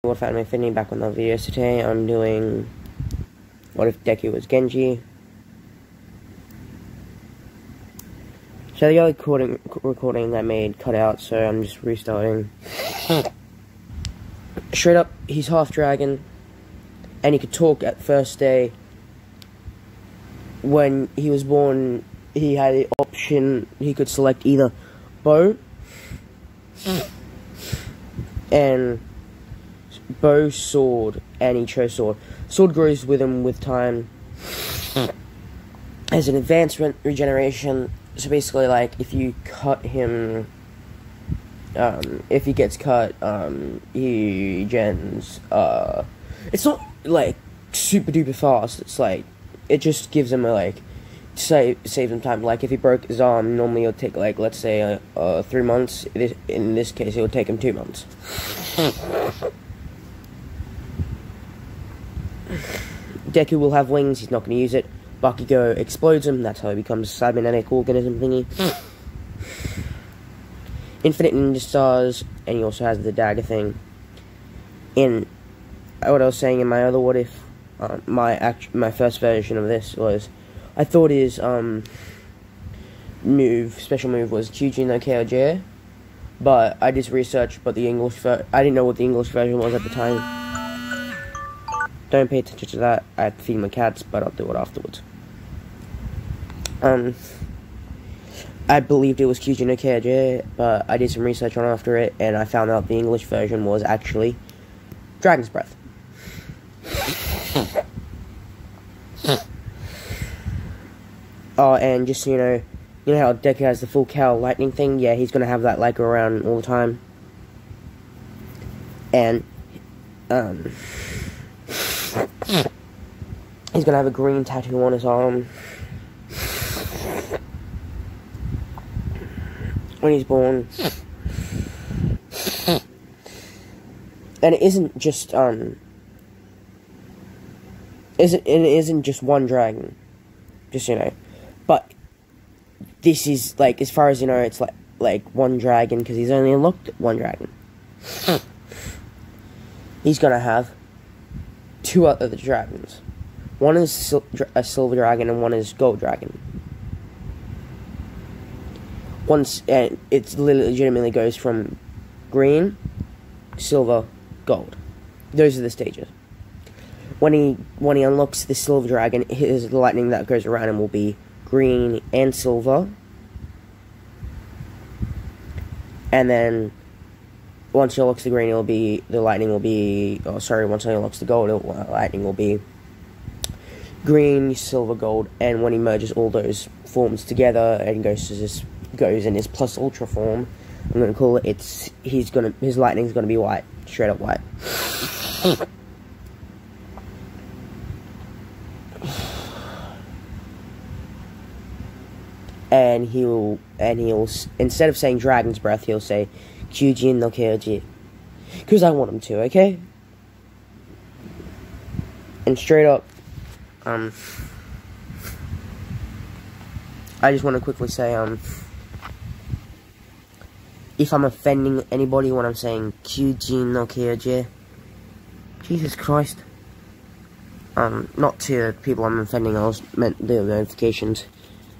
What found my opinion back on the video today? I'm doing what if Deku was Genji. So the other recording I made cut out, so I'm just restarting. Straight up, he's half dragon, and he could talk at first day. When he was born, he had the option, he could select either bow and bow, sword, and he chose sword. Sword grows with him with time as an advanced regeneration. So basically, like, if you cut him, if he gets cut, he gens, it's not, like, super duper fast. It's like, it just gives him a, like, save him time. Like, if he broke his arm, normally it would take, like, let's say, 3 months. In this case, it would take him 2 months. Deku will have wings, he's not going to use it. Bakugo explodes him, that's how he becomes a cybernetic organism thingy. Infinite Ninja Stars, and he also has the dagger thing. In what I was saying in my other what if, my first version of this was, I thought his special move was Kyujin no Kyoji, but I did research, but the English I didn't know what the English version was at the time. Don't pay attention to that. I have to feed my cats, but I'll do it afterwards. I believed it was Kyujin no Kyoji, but I did some research on after it, and I found out the English version was actually Dragon's Breath. Oh, and just so you know how Deku has the full cow lightning thing? Yeah, he's gonna have that, like, around all the time. And, he's gonna have a green tattoo on his arm when he's born. And it isn't just, it isn't just one dragon, just so you know. But this is, like, as far as you know, it's like one dragon, because he's only unlocked one dragon. He's gonna have 2 other dragons. One is a silver dragon and one is gold dragon. And it legitimately goes from green, silver, gold. Those are the stages. When he unlocks the silver dragon, the lightning that goes around him will be green and silver. And then once he unlocks the green, once he unlocks the gold, lightning will be green, silver, gold, and when he merges all those forms together and goes in his plus ultra form, I'm gonna call it, his lightning's gonna be white, straight up white. And he'll instead of saying Dragon's Breath, he'll say Kyujin no Kyoji, because I want him to, okay? And straight up, I just want to quickly say, if I'm offending anybody when I'm saying Kyujin no Kyoji, Jesus Christ, not to people I'm offending, I was meant the notifications.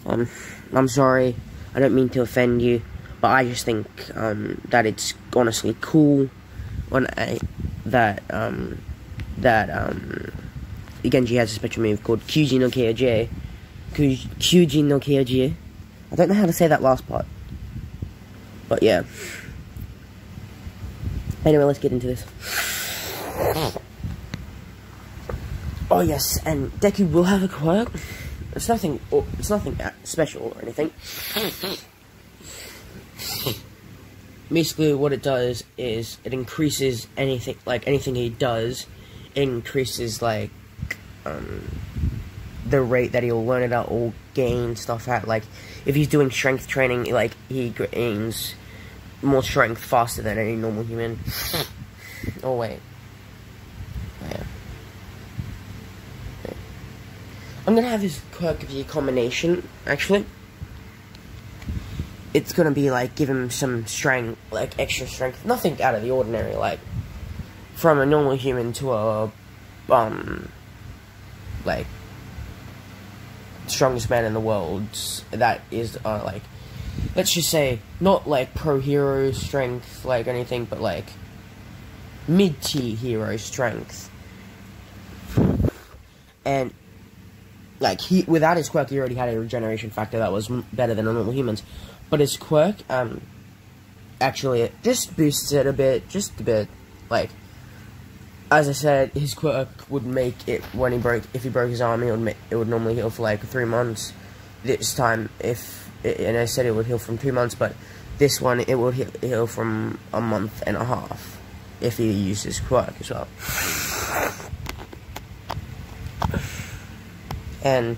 I'm sorry, I don't mean to offend you, but I just think, that it's honestly cool when Genji has a special move called Kyujin no Kyoji. Kyujin no Kyoji. I don't know how to say that last part, but yeah. Anyway, let's get into this. Oh yes, and Deku will have a quirk. It's nothing special or anything. Basically, what it does is it increases anything he does. It increases, like, the rate that he'll learn it out or gain stuff at. Like, if he's doing strength training, like, he gains more strength faster than any normal human. Oh wait. Yeah. I'm gonna have his quirk of the combination, actually. It's gonna be, like, give him some strength, like, extra strength. Nothing out of the ordinary, like, from a normal human to a, like, strongest man in the world, that is, like, let's just say, not, like, pro-hero strength, like, anything, but, like, mid-tier hero strength. And, like, without his quirk, he already had a regeneration factor that was better than normal humans. But his quirk, actually, it just boosts it a bit, just a bit. Like, as I said, his quirk would make it, when if he broke his arm, it would normally heal for, like, 3 months. This time, and I said it would heal from 2 months, but this one, it would heal from a month and a half, if he used his quirk as well. And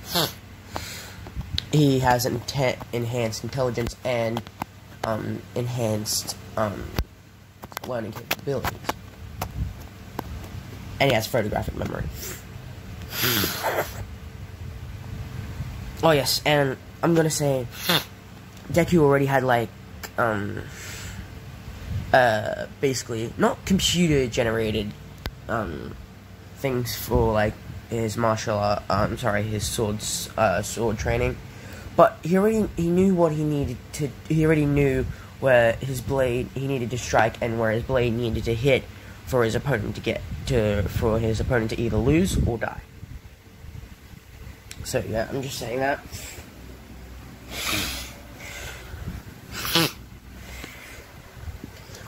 he has enhanced intelligence and enhanced learning capabilities. And he has photographic memory. Oh yes, and I'm gonna say Deku already had, like, basically not computer generated things for, like, his martial art, his sword training, but he knew what he needed to. He already knew where his blade he needed to strike and where his blade needed to hit for his opponent to either lose or die. So yeah, I'm just saying that.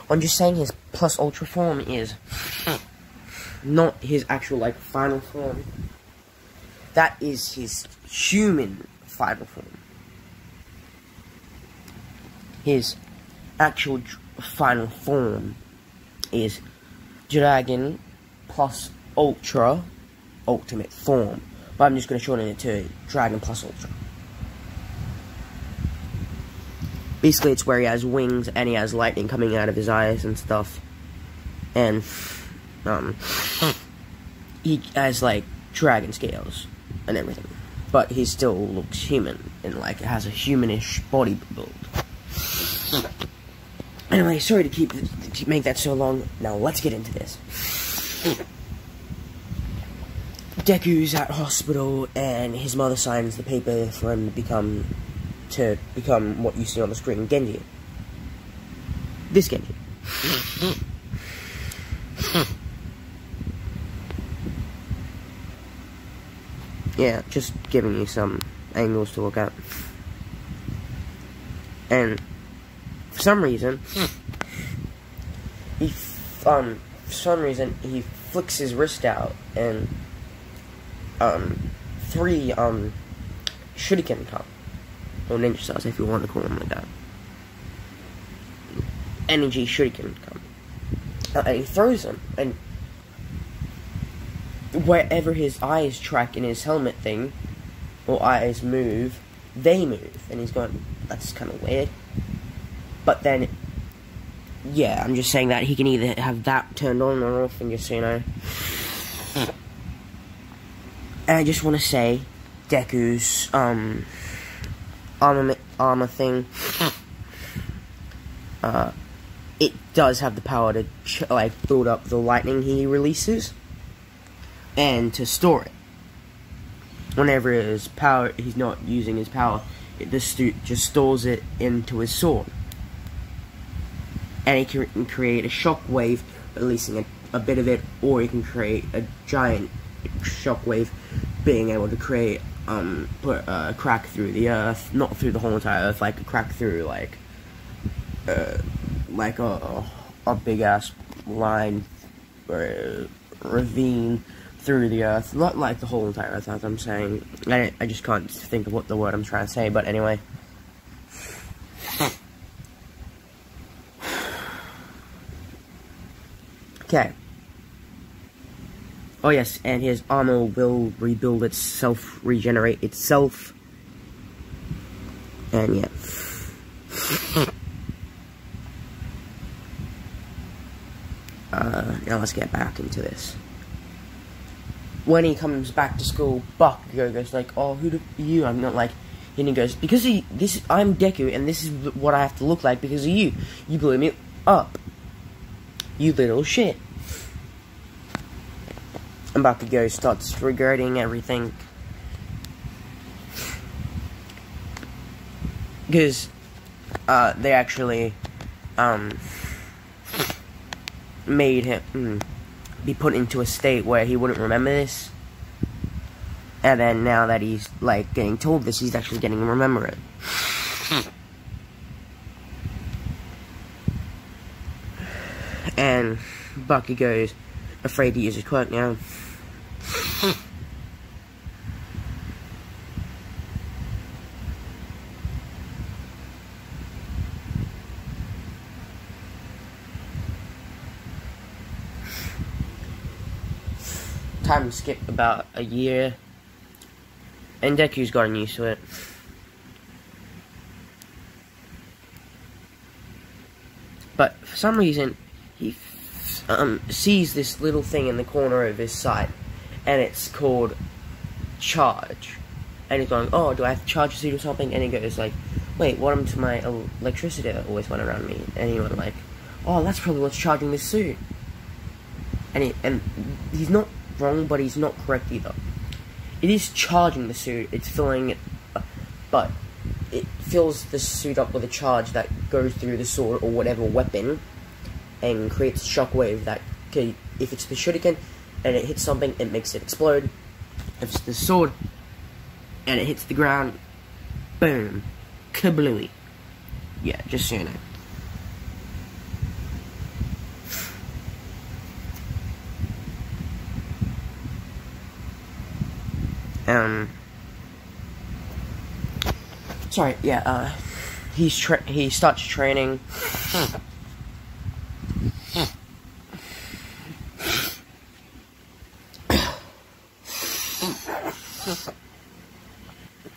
I'm just saying his plus ultra form is not his actual, like, final form. That is his human final form. His actual final form is Dragon plus Ultra Ultimate Form. But I'm just going to shorten it to Dragon plus Ultra. Basically, it's where he has wings and he has lightning coming out of his eyes and stuff. And he has, like, dragon scales and everything, but he still looks human and, like, has a humanish body build. Anyway, sorry to make that so long. Now let's get into this. Deku's at hospital and his mother signs the paper for him to become what you see on the screen, Genji. This Genji. Yeah, just giving you some angles to look at. And for some reason, he flicks his wrist out, and 3 shuriken come, or ninja stars, if you want to call them like that. Energy shuriken come, and he throws them, and wherever his eyes track in his helmet thing, or eyes move, they move, and he's going, that's kind of weird. But then, yeah, I'm just saying that he can either have that turned on or off, and just so you know. And I just want to say, Deku's armor thing, it does have the power to like build up the lightning he releases, and to store it. Whenever he's not using his power, it just stores it into his sword. And he can create a shock wave, releasing a bit of it, or he can create a giant shock wave, being able to create put a crack through the earth, not through the whole entire earth, like a crack through like a big ass line or a ravine through the earth, not like the whole entire earth, as I'm saying. I just can't think of what the word I'm trying to say, but anyway. Okay. Oh yes, and his armor will rebuild itself, regenerate itself. And yeah. Now let's get back into this. When he comes back to school, Bakugo goes like, "Oh, who are you?" I'm not like, and he goes, "Because I'm Deku, and this is what I have to look like because of you. You blew me up, you little shit." And Bakugo starts regretting everything. Because they actually made him be put into a state where he wouldn't remember this. And then now that he's like getting told this, he's actually getting to remember it. And Bakugo's afraid to use his quirk now. Time skip about a year, and Deku's gotten used to it. But for some reason, he sees this little thing in the corner of his sight, and it's called charge. And he's going, oh, do I have to charge a suit or something? And he goes like, wait, what happened to my electricity that always went around me? And he went like, oh, that's probably what's charging this suit. And he's not wrong, but he's not correct either. It is charging the suit, it's filling it, but it fills the suit up with a charge that goes through the sword or whatever weapon and creates a shockwave that, okay, if it's the shuriken and it hits something, it makes it explode. If it's the sword and it hits the ground, boom, kablooey. Yeah, just so you know. Sorry, yeah, he starts training.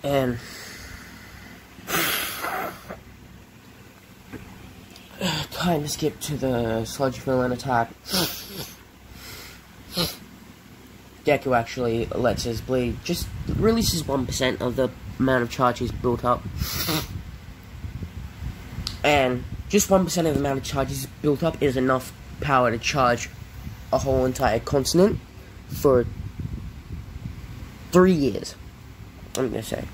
And time to skip to the sludge villain attack. Deku actually lets his blade just releases 1% of the amount of charge he's built up. And just 1% of the amount of charge he's built up is enough power to charge a whole entire continent for 3 years, I'm gonna say.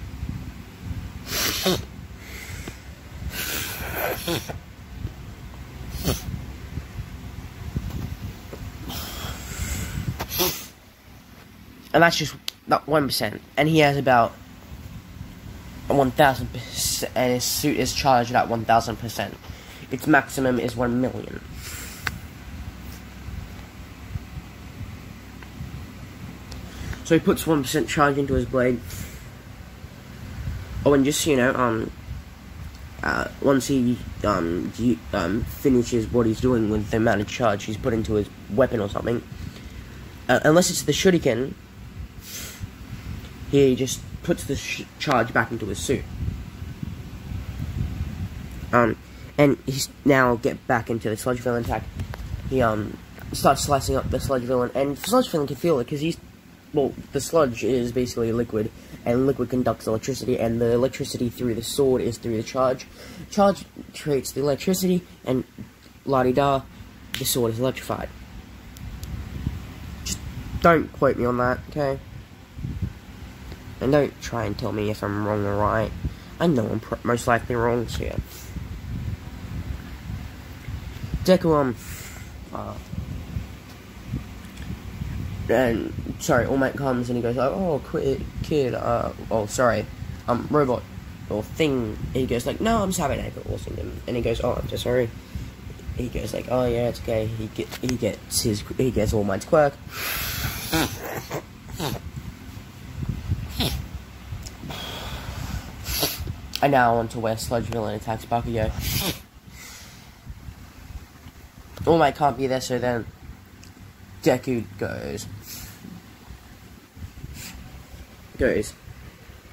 And that's just not 1%. And he has about 1,000%, and his suit is charged at 1,000%. Its maximum is 1 million. So he puts 1% charge into his blade. Oh, and just so you know, once he finishes what he's doing with the amount of charge he's put into his weapon or something, unless it's the shuriken, he just puts the charge back into his suit. And he's now get back into the sludge villain attack. He starts slicing up the sludge villain, and the sludge villain can feel it because the sludge is basically liquid, and liquid conducts electricity, and the electricity through the sword is through the charge. Charge creates the electricity, and la-di-da, the sword is electrified. Just don't quote me on that, okay? And don't try and tell me if I'm wrong or right. I know I'm most likely wrong, so yeah. Deku, and sorry, All Might comes and he goes like, oh, kid, oh, sorry, robot, or thing. And he goes like, no, I'm Sabinator, or something. And he goes, oh, I'm so sorry. He goes like, oh yeah, it's okay. He gets All Might's quirk. And now on to where Sludge Villain attacks Bakugo. All Might can't be there, so then Deku goes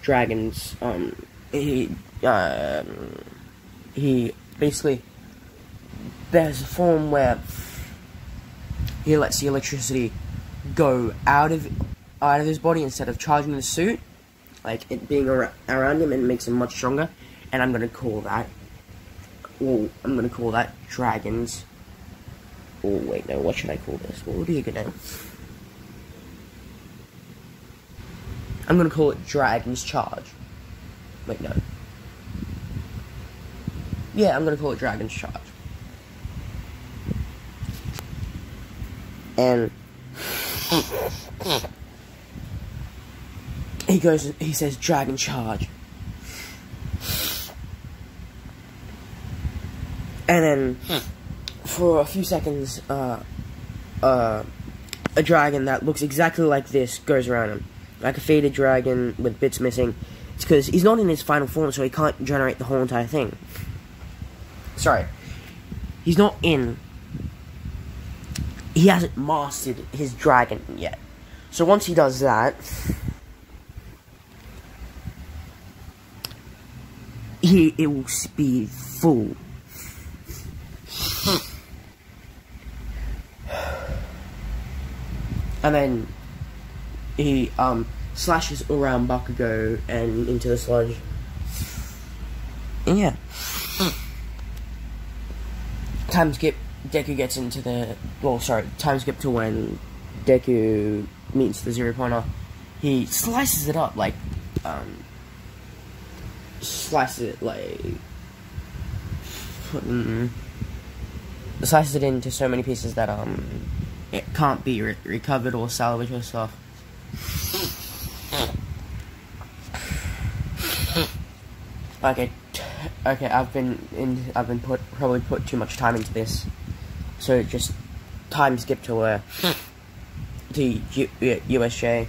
dragons. He basically, there's a form where he lets the electricity go out of his body instead of charging the suit, like it being around him, and makes him much stronger. And I'm gonna call that dragons. Oh wait, no, what should I call this? What would be a good name? I'm gonna call it Dragon's Charge. Wait, no. Yeah, I'm gonna call it Dragon's Charge. And he says Dragon Charge. And then for a few seconds, a dragon that looks exactly like this goes around him. Like a faded dragon with bits missing. It's because he's not in his final form, so he can't generate the whole entire thing. Sorry. He's not in... He hasn't mastered his dragon yet. So once he does that... it will be full. And then he slashes around Bakugo and into the sludge. And yeah. Time skip, Deku gets into the... Well, sorry, time skip to when Deku meets the zero-pointer. He slices it up, like... slices it, like... slices it into so many pieces that, it can't be recovered or salvaged or stuff. Okay, I've probably put too much time into this, so just time skip to USJ,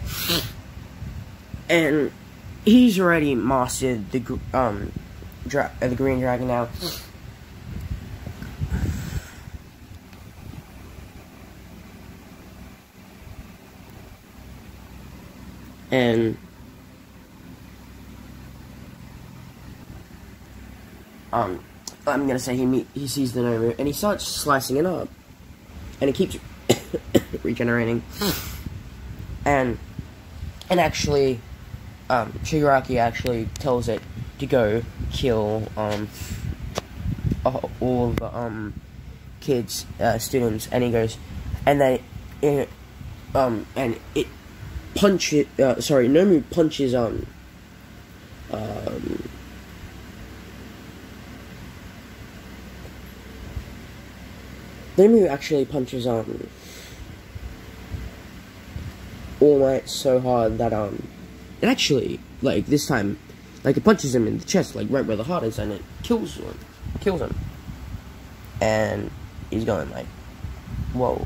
and he's already mastered the Green Dragon now. And I'm gonna say he sees the Nomu and he starts slicing it up, and it keeps regenerating, and actually Shigaraki actually tells it to go kill all the kids, students, and he goes, and then and it punches, Nomu punches, Nomu actually punches, All Might so hard that, it actually, like, this time, like, it punches him in the chest, like, right where the heart is, and it kills him. And he's going, like, whoa.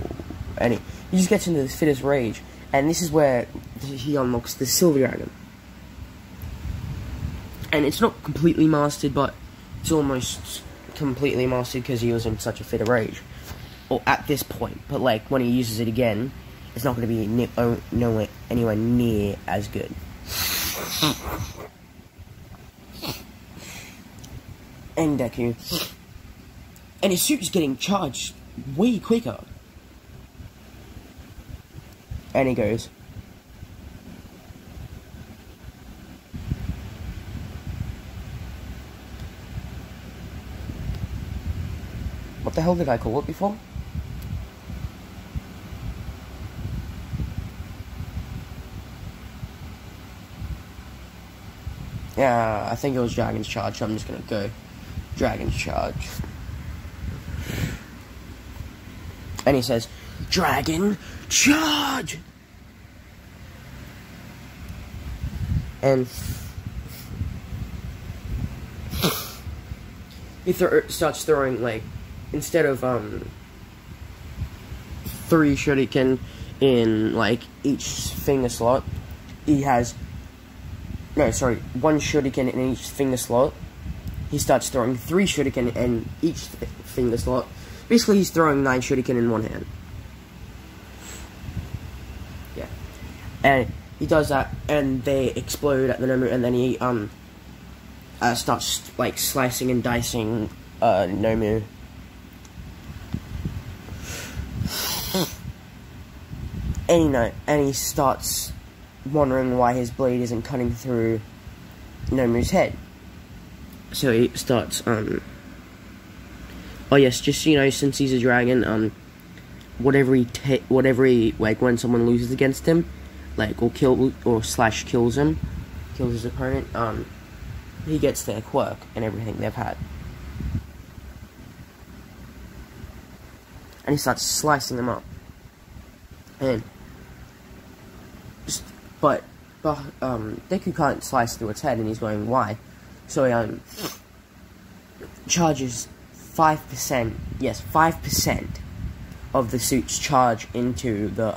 And he just gets into this fittest rage. And this is where he unlocks the Silver Dragon. And it's not completely mastered, but it's almost completely mastered because he was in such a fit of rage. Or at this point. But, like, when he uses it again, it's not going to be anywhere near as good. And Deku. And his suit is getting charged way quicker. And he goes, what the hell did I call it before? Yeah, I think it was Dragon's Charge, so I'm just gonna go Dragon's Charge. And he says, Dragon Charge! And he starts throwing, like, instead of 3 shuriken in, like, each finger slot, he has, no, sorry, 1 shuriken in each finger slot. He starts throwing 3 shuriken in each finger slot. Basically, he's throwing 9 shuriken in one hand. Yeah. And he does that, and they explode at the Nomu, and then he, starts, like, slicing and dicing, Nomu. And he starts wondering why his blade isn't cutting through Nomu's head. So he starts, oh yes, just, you know, since he's a dragon, whatever he, like, when someone loses against him, like, or kills him, kills his opponent, he gets their quirk and everything they've had. And he starts slicing them up. And but Deku can't slice through its head, and he's going, why? So he charges 5%, yes, 5% of the suit's charge into the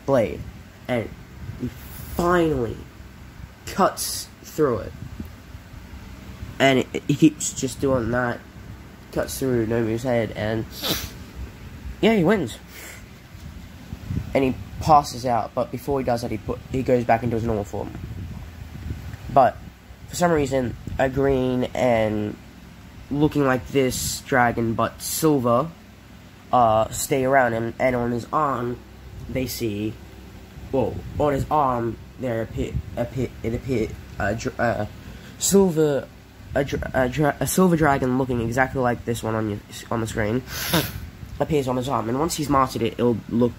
blade, and he finally cuts through it. And he keeps just doing that, cuts through Nobu's head, and yeah, he wins. And he passes out, but before he does that, he goes back into his normal form. But for some reason, a green and looking like this dragon, but silver, stay around him, and on his arm, they see, well, on his arm, there appear a silver dragon looking exactly like this one on the screen appears on his arm, and once he's mastered it, it'll look